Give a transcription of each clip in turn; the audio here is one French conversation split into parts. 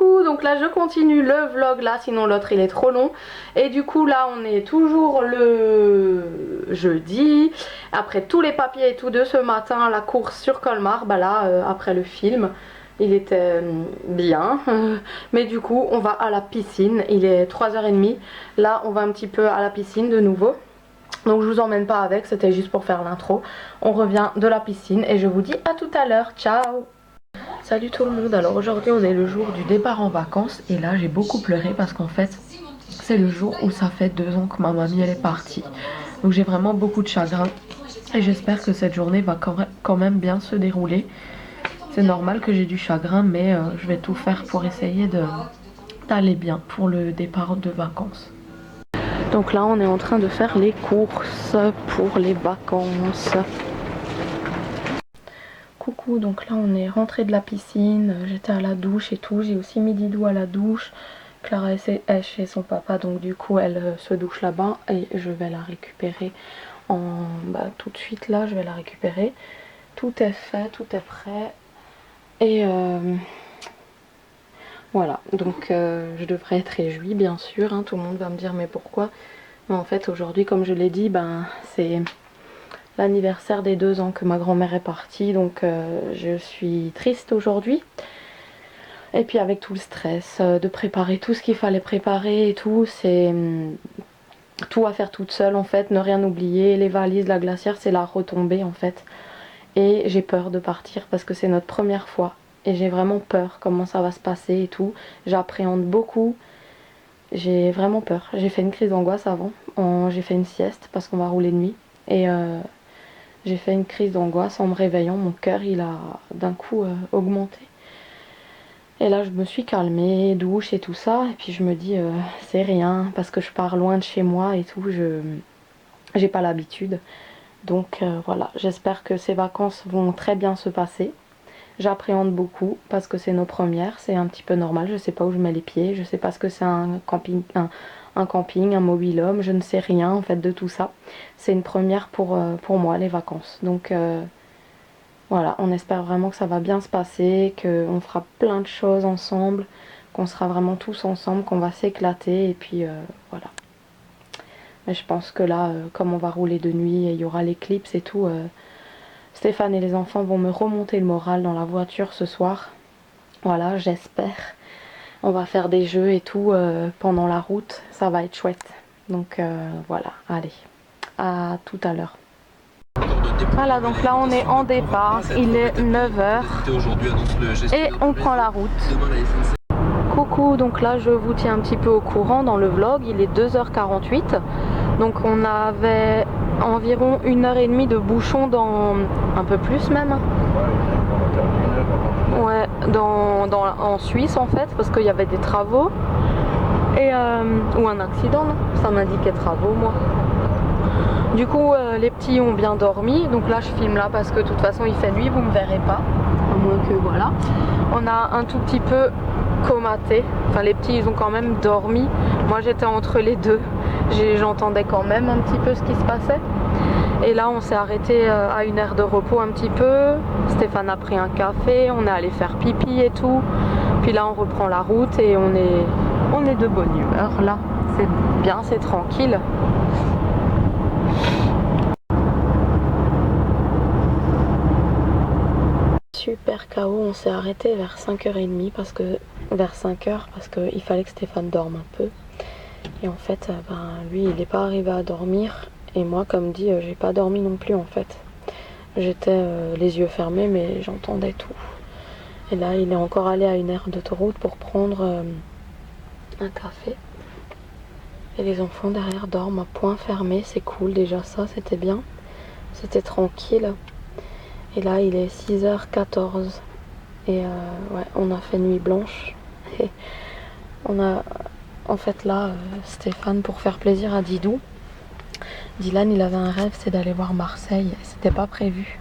Coucou, donc là je continue le vlog là, sinon l'autre il est trop long. Et du coup là on est toujours le jeudi. Après tous les papiers et tout de ce matin, la course sur Colmar, bah là après le film, il était bien. Mais du coup on va à la piscine, il est 3h30. Là on va un petit peu à la piscine de nouveau. Donc je vous emmène pas avec, c'était juste pour faire l'intro. On revient de la piscine et je vous dis à tout à l'heure, ciao. Salut tout le monde, alors aujourd'hui on est le jour du départ en vacances et là j'ai beaucoup pleuré parce qu'en fait c'est le jour où ça fait 2 ans que ma mamie elle est partie. Donc j'ai vraiment beaucoup de chagrin et j'espère que cette journée va quand même bien se dérouler. C'est normal que j'ai du chagrin mais je vais tout faire pour essayer d'aller bien pour le départ de vacances. Donc là on est en train de faire les courses pour les vacances. Coucou, donc là on est rentré de la piscine, j'étais à la douche et tout, j'ai aussi mis Didou à la douche. Clara est chez son papa, donc du coup elle se douche là-bas et je vais la récupérer tout de suite là, je vais la récupérer. Tout est fait, tout est prêt et voilà, donc je devrais être réjouie bien sûr, hein. Tout le monde va me dire mais pourquoi? Mais en fait aujourd'hui comme je l'ai dit, c'est l'anniversaire des 2 ans que ma grand-mère est partie, donc je suis triste aujourd'hui. Et puis avec tout le stress de préparer tout ce qu'il fallait préparer et tout, c'est tout à faire toute seule en fait, ne rien oublier, les valises, la glacière, c'est la retombée en fait. Et j'ai peur de partir parce que c'est notre première fois et j'ai vraiment peur comment ça va se passer et tout. J'appréhende beaucoup, j'ai vraiment peur. J'ai fait une crise d'angoisse avant, j'ai fait une sieste parce qu'on va rouler de nuit et j'ai fait une crise d'angoisse en me réveillant, mon cœur il a d'un coup augmenté. Et là je me suis calmée, douche et tout ça, et puis je me dis c'est rien, parce que je pars loin de chez moi et tout, j'ai pas l'habitude. Donc voilà, j'espère que ces vacances vont très bien se passer. J'appréhende beaucoup parce que c'est nos premières, c'est un petit peu normal, je sais pas où je mets les pieds, je sais pas ce que c'est un camping, un mobil-home, je ne sais rien en fait de tout ça. C'est une première pour moi les vacances. Donc voilà, on espère vraiment que ça va bien se passer, qu'on fera plein de choses ensemble, qu'on sera vraiment tous ensemble, qu'on va s'éclater et puis voilà. Mais je pense que là, comme on va rouler de nuit et il y aura l'éclipse et tout, Stéphane et les enfants vont me remonter le moral dans la voiture ce soir. Voilà, j'espère. On va faire des jeux et tout pendant la route, ça va être chouette. Donc voilà, allez, à tout à l'heure. Voilà, donc là on est en départ, il est 9h et on prend la route. Coucou, donc là je vous tiens un petit peu au courant dans le vlog, il est 2h48. Donc on avait environ 1h30 de bouchon dans... un peu plus même. Ouais, en Suisse en fait, parce qu'il y avait des travaux. Et, ou un accident, non? Ça m'indiquait travaux moi. Du coup les petits ont bien dormi, donc là je filme là parce que de toute façon il fait nuit, vous me verrez pas, à moins que voilà. On a un tout petit peu comaté, enfin les petits ils ont quand même dormi, moi j'étais entre les deux, j'entendais quand même un petit peu ce qui se passait. Et là on s'est arrêté à une aire de repos un petit peu, Stéphane a pris un café, on est allé faire pipi et tout, puis là on reprend la route et on est de bonne humeur là, c'est bien, c'est tranquille. Super KO, on s'est arrêté vers 5h30 vers 5h parce qu'il fallait que Stéphane dorme un peu. Et en fait, lui il n'est pas arrivé à dormir et moi comme dit j'ai pas dormi non plus en fait. J'étais les yeux fermés mais j'entendais tout. Et là il est encore allé à une aire d'autoroute pour prendre un café. Et les enfants derrière dorment à point fermé, c'est cool déjà ça, c'était bien. C'était tranquille. Et là il est 6h14 et ouais, on a fait nuit blanche et on a en fait là Stéphane, pour faire plaisir à Didou, Dylan il avait un rêve, c'est d'aller voir Marseille, c'était pas prévu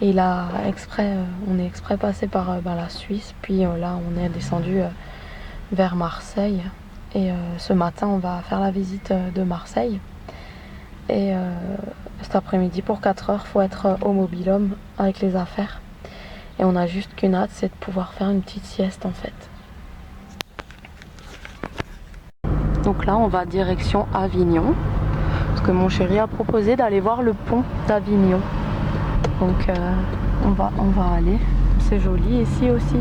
et il a on est exprès passé par la Suisse, puis là on est descendu vers Marseille et ce matin on va faire la visite de Marseille et cet après-midi pour 4h faut être au mobil-home avec les affaires et on a juste qu'une hâte, c'est de pouvoir faire une petite sieste en fait. Donc là on va direction Avignon. Parce que mon chéri a proposé d'aller voir le pont d'Avignon. Donc on va aller. C'est joli ici aussi.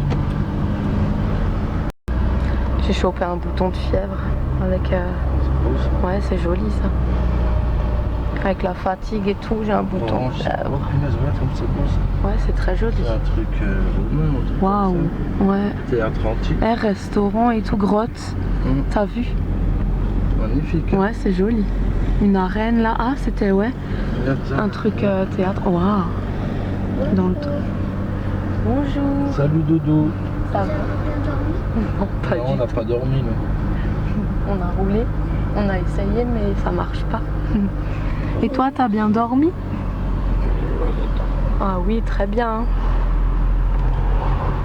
J'ai chopé un bouton de fièvre avec... Ouais, c'est joli ça. Avec la fatigue et tout, j'ai un bouton de fièvre. Ouais, c'est très joli. C'est un truc waouh. Ouais. Théâtre antique. Restaurant et tout, grotte. T'as vu? Magnifique. Ouais, c'est joli. Une arène là. Ah, c'était ouais. Un truc théâtre. Waouh. Dans le temps. Bonjour. Salut Dodo. Ça va? Non, pas non, du on n'a tout. pas dormi nous. On a roulé, on a essayé mais ça marche pas. Et toi, t'as bien dormi? Ah oui, très bien.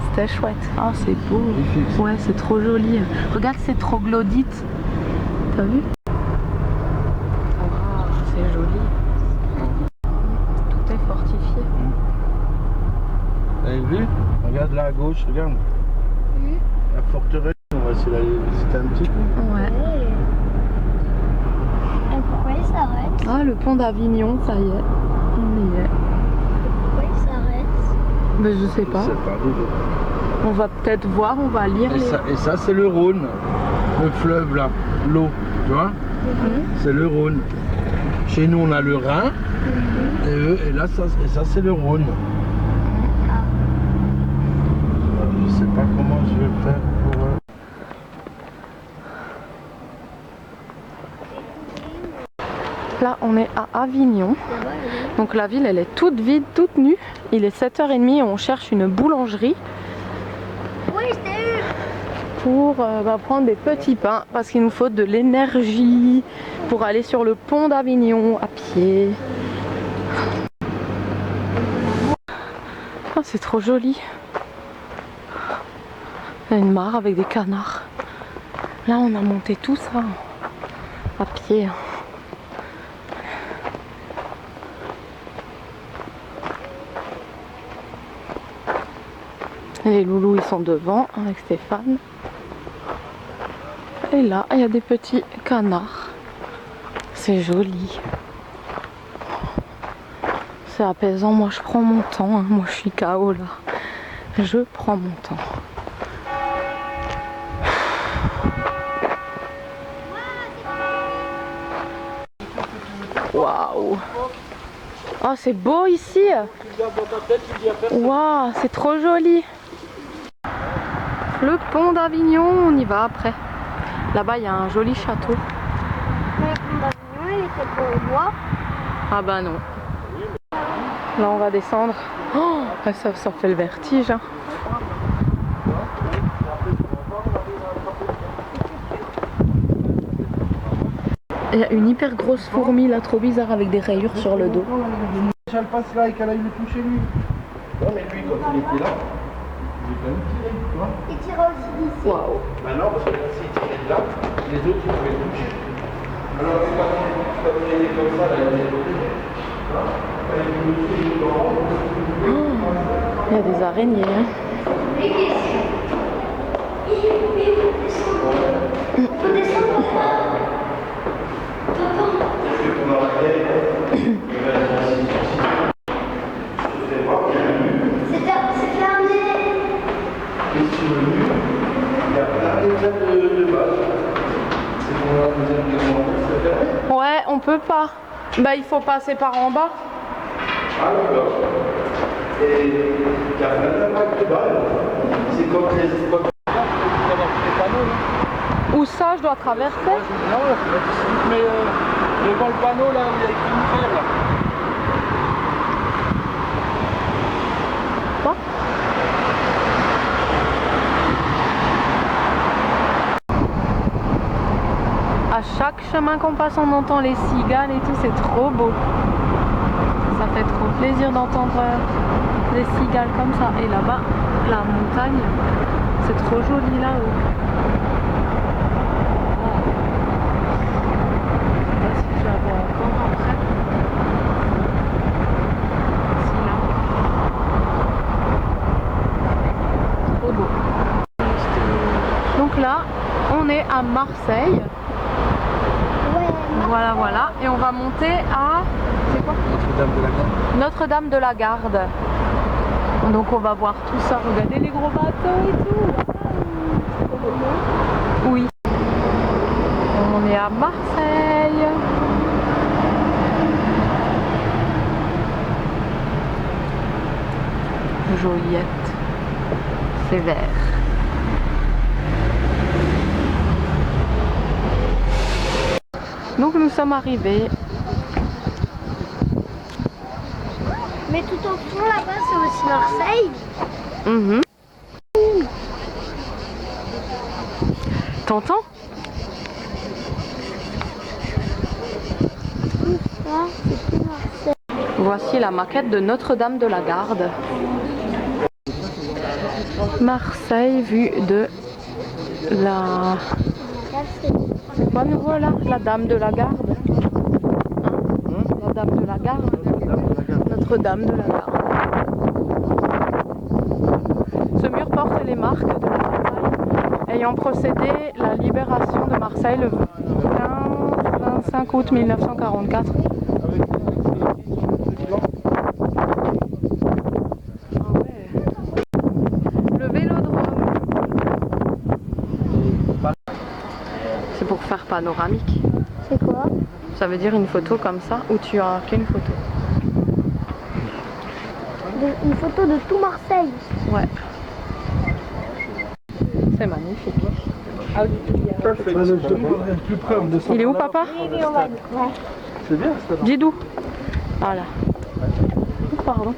C'était chouette. Ah, c'est beau. Magnifique. Ouais, c'est trop joli. Regarde ces troglodytes. T'as vu? Ah, c'est joli. Tout est fortifié. Vous avez vu? Regarde là à gauche, regarde. La forteresse, on va essayer d'aller visiter un petit peu. Ouais. Et pourquoi il s'arrête? Ah, le pont d'Avignon, ça y est. On y est. Pourquoi il s'arrête? Mais je sais pas. Je sais pas, Dodo. On va peut-être voir, on va lire Et ça c'est le Rhône, le fleuve là, l'eau, tu vois? C'est le Rhône. Chez nous on a le Rhin, et là ça c'est le Rhône. Je sais pas comment je vais faire pour... Là, on est à Avignon. Donc la ville, elle est toute vide, toute nue. Il est 7h30 et on cherche une boulangerie Oui, je t'ai eu! pour prendre des petits pains parce qu'il nous faut de l'énergie pour aller sur le pont d'Avignon à pied. Ah, c'est trop joli. Il y a une mare avec des canards. Là, on a monté tout ça à pied. Et les loulous ils sont devant avec Stéphane. Et là il y a des petits canards. C'est joli. C'est apaisant. Moi je prends mon temps. Hein. Moi je suis KO là. Je prends mon temps. Waouh. Oh c'est beau ici. Waouh, c'est trop joli. Le pont d'Avignon, on y va après. Là-bas, il y a un joli château. Mais le pont d'Avignon, il était pour moi. Ah bah non. Là, on va descendre. Oh, ça fait le vertige. Hein. Il y a une hyper grosse fourmi là, trop bizarre, avec des rayures sur le dos. Elle passe là et qu'elle aille le toucher lui. Non mais lui quand il était là, il est quand même tiré, tu vois. Il tira aussi d'ici. Waouh. Bah non, parce que s'il tirait de là, les autres ils pouvaient le toucher. Alors c'est pas quand il est comme ça, là, il est protégé. Il y a des araignées. Hein. On peut descendre ou pas? C'est fermé. Et sur le mur, il y a plein de balles. C'est pour la deuxième demande, c'est fermé. Ouais, on peut pas. Bah il faut passer par en bas. Ah d'accord. Et il y a plein de balles. C'est comme les panneaux. Où ça, je dois traverser? Non, mais devant le panneau là, il y a écrit une fer là. Quoi? À chaque chemin qu'on passe, on entend les cigales et tout, c'est trop beau. Ça fait trop plaisir d'entendre les cigales comme ça. Et là-bas, la montagne, c'est trop joli là-haut. Je la vois encore après. Ici, là. Trop beau. Donc là, on est à Marseille. Voilà, voilà. Et on va monter à... C'est quoi? Notre-Dame de la Garde. Notre-Dame de la Garde. Donc on va voir tout ça. Regardez les gros bateaux et tout. Oui. On est à Marseille. Joliette. C'est vert. Donc nous sommes arrivés. Mais tout au fond là-bas, c'est aussi Marseille. Mhm. T'entends? Ah, c'est plus Marseille. Voici la maquette de Notre-Dame de la Garde. Marseille vue de la... Quoi nouveau là? La Dame de la Garde. Hein? La Dame de la Garde. Notre-Dame de la Garde. Ce mur porte les marques de la bataille ayant procédé la libération de Marseille le 25 août 1944. C'est pour faire panoramique. C'est quoi? Ça veut dire une photo comme ça où tu as qu'une photo. Une photo de tout Marseille. Ouais. C'est magnifique. Il est où papa? Oui, on va le voir. C'est bien ça. Dis d'où? Voilà. Pardon.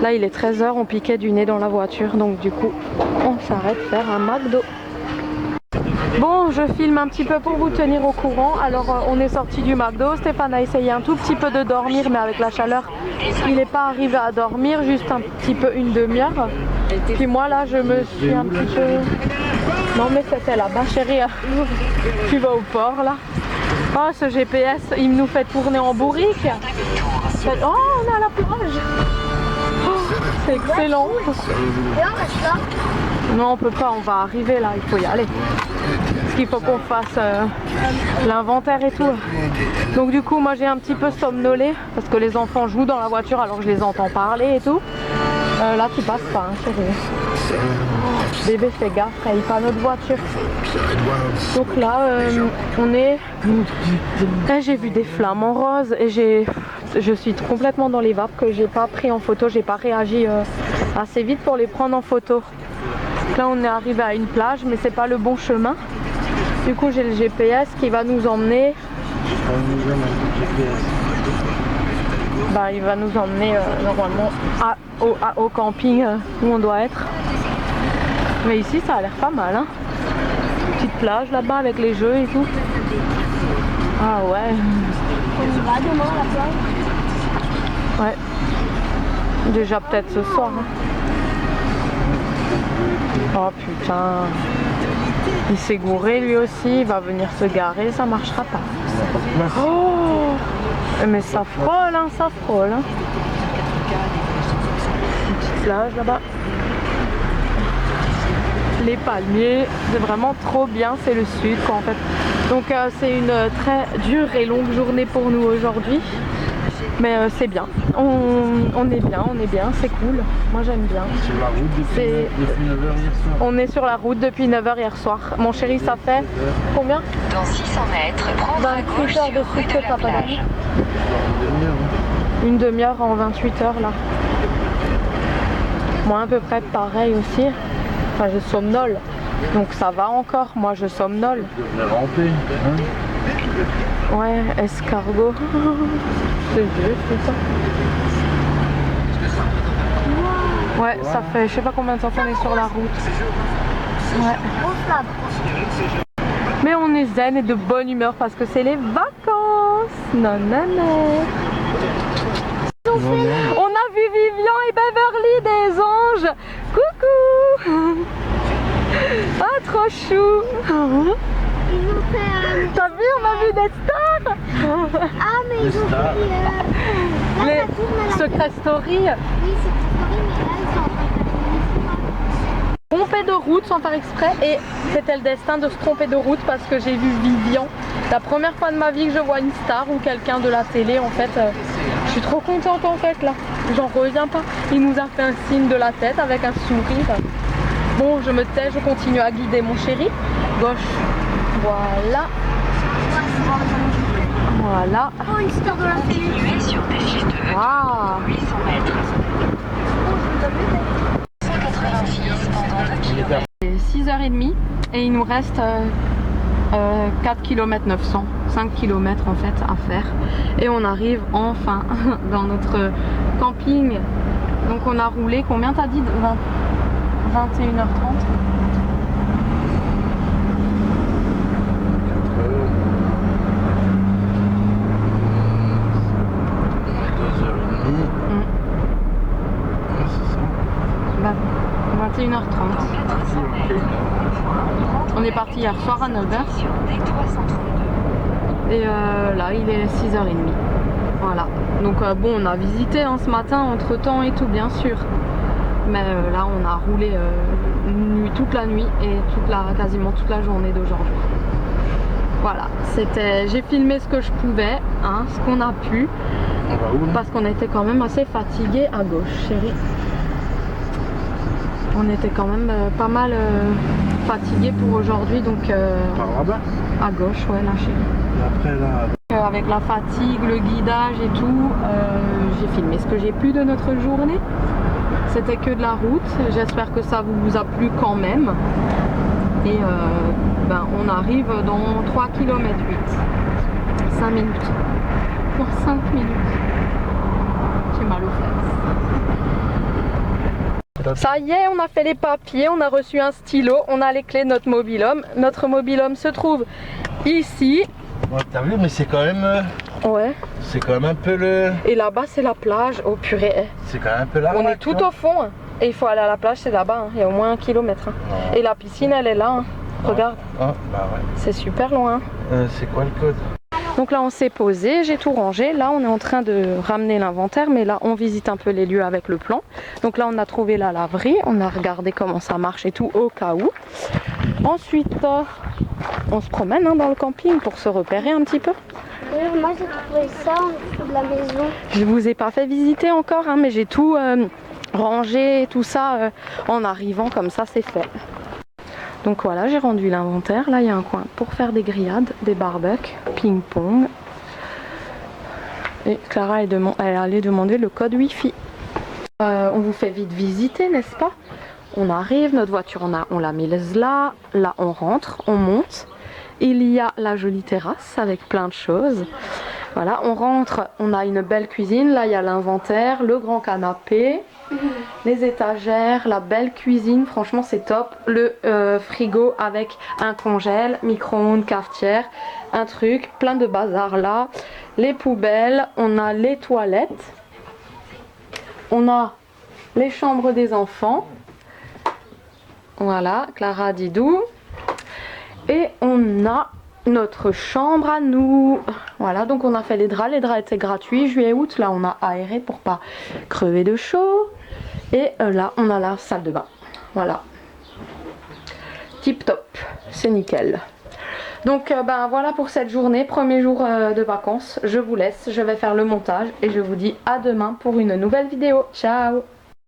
Là il est 13 h, on piquait du nez dans la voiture, donc du coup on s'arrête faire un McDo. Bon, je filme un petit peu pour vous tenir au courant. Alors on est sorti du McDo, Stéphane a essayé un tout petit peu de dormir, mais avec la chaleur il n'est pas arrivé à dormir, juste un petit peu, une demi-heure. Puis moi là je me suis un petit peu... Non mais c'était là-bas chérie, tu vas au port là. Oh ce GPS il nous fait tourner en bourrique. Oh on est à la plage. C'est excellent. Et on reste là. Non, on peut pas, on va arriver là, il faut y aller. Parce qu'il faut qu'on fasse l'inventaire et tout. Donc du coup, moi j'ai un petit peu somnolé parce que les enfants jouent dans la voiture alors je les entends parler et tout. Là, tu passes pas, hein, chérie. Bébé, fais gaffe, il pas notre voiture. Donc là, on est... J'ai vu des flamants roses et je suis complètement dans les vapes que j'ai pas pris en photo, j'ai pas réagi assez vite pour les prendre en photo. Donc là on est arrivé à une plage mais c'est pas le bon chemin. Du coup j'ai le GPS qui va nous emmener. Bah, il va nous emmener normalement au camping où on doit être. Mais ici ça a l'air pas mal hein. Petite plage là-bas avec les jeux et tout. Ah ouais. On y va demain à la plage. Ouais. Déjà peut-être ce soir. Hein. Oh putain. Il s'est gouré lui aussi, il va venir se garer, ça marchera pas. Oh. Mais ça frôle, hein, ça frôle. Hein. Une petite plage là-bas. Les palmiers, c'est vraiment trop bien, c'est le sud quoi en fait. Donc c'est une très dure et longue journée pour nous aujourd'hui. Mais c'est bien, on est bien, c'est cool. Moi j'aime bien. Sur la route depuis 9h hier soir. On est sur la route depuis 9h hier soir. Mon chéri, ça fait combien? Dans 600 mètres, prendre à 28 gauche heures sur de rue suite de que la t'as pas plage. dormi. Une demi-heure en 28 heures là. Moi à peu près pareil aussi. Enfin je somnole. Donc ça va encore, moi je somnole. La rampée, hein. Ouais, escargot. C'est vieux, c'est ça. Ouais, ça fait je sais pas combien de temps qu'on est sur la route. Ouais. On flamme. Mais on est zen et de bonne humeur parce que c'est les vacances. Non, non, non. On a vu Vivian et Beverly des anges. Coucou. Ah, trop chou. Ils ont fait T'as vu, on a vu des stars. Ah, mais ils ont fait... là, Les ça tourne à la... Secret Story. Oui, c'est très story, mais là, ils sont en train de faire une histoire. trompée de route sans faire exprès et c'était le destin de se tromper de route parce que j'ai vu Vivian. La première fois de ma vie que je vois une star ou quelqu'un de la télé en fait. Je suis trop contente en fait là. J'en reviens pas. Il nous a fait un signe de la tête avec un sourire. Bon, je me tais, je continue à guider mon chéri. Gauche. Voilà. Voilà. Oh, une star de la télé. Continuez sur PJ2 Ah. 800 mètres. 186 pendant 2 km. C'est 6h30 et il nous reste 4 km 900, 5 km en fait à faire. Et on arrive enfin dans notre camping. Donc on a roulé, combien t'as dit 21h30 21h30. On est parti hier soir à 9h. Et là il est 6h30. Voilà. Donc bon, on a visité hein, ce matin entre temps et tout bien sûr. Mais là on a roulé toute la nuit et quasiment toute la journée d'aujourd'hui. Voilà, j'ai filmé ce que je pouvais, hein, ce qu'on a pu. On va où là? Parce qu'on était quand même assez fatigué à gauche, chérie. On était quand même pas mal fatigué pour aujourd'hui, donc Par là-bas? à gauche, ouais, là, chérie. Et après là. Avec la fatigue, le guidage et tout, j'ai filmé ce que j'ai pu de notre journée. C'était que de la route. J'espère que ça vous a plu quand même. Et ben, on arrive dans 3 km 8. 5 minutes. Dans 5 minutes. J'ai mal aux fesses. Ça y est, on a fait les papiers, on a reçu un stylo, on a les clés de notre mobil-home. Notre mobil-home se trouve ici. Ouais, t'as vu, mais c'est quand même. Ouais. C'est quand même un peu le. Et là-bas, c'est la plage. Oh purée. C'est quand même un peu là. On est tout au fond. Hein. Et il faut aller à la plage, c'est là-bas. Hein. Il y a au moins 1 kilomètre. Hein. Et la piscine, elle est là. Hein. Regarde. Ah, bah ouais. C'est super loin. C'est quoi le code? Donc là, on s'est posé, j'ai tout rangé. Là, on est en train de ramener l'inventaire. Mais là, on visite un peu les lieux avec le plan. Donc là, on a trouvé la laverie. On a regardé comment ça marche et tout au cas où. Ensuite, on se promène hein, dans le camping pour se repérer un petit peu. D'ailleurs, moi j'ai trouvé ça en dessous de la maison. Je vous ai pas fait visiter encore, hein, mais j'ai tout rangé, tout ça en arrivant, comme ça c'est fait. Donc voilà, j'ai rendu l'inventaire. Là, il y a un coin pour faire des grillades, des barbecues, ping-pong. Et Clara, elle allait demander le code Wi-Fi. On vous fait vite visiter, n'est-ce pas? On arrive, notre voiture, on l'a mise là. Là, on rentre, on monte. Il y a la jolie terrasse avec plein de choses. Voilà, on rentre, on a une belle cuisine. Là, il y a l'inventaire, le grand canapé, les étagères, la belle cuisine. Franchement, c'est top. Le frigo avec un congèle, micro-ondes, cafetière, un truc, plein de bazar là. Les poubelles, on a les toilettes. On a les chambres des enfants. Voilà, Clara Didou. Et on a notre chambre à nous. Voilà, donc on a fait les draps étaient gratuits juillet août. Là on a aéré pour pas crever de chaud. Et là on a la salle de bain. Voilà, tip top, c'est nickel. Donc ben voilà pour cette journée, premier jour de vacances. Je vous laisse, je vais faire le montage et je vous dis à demain pour une nouvelle vidéo. Ciao.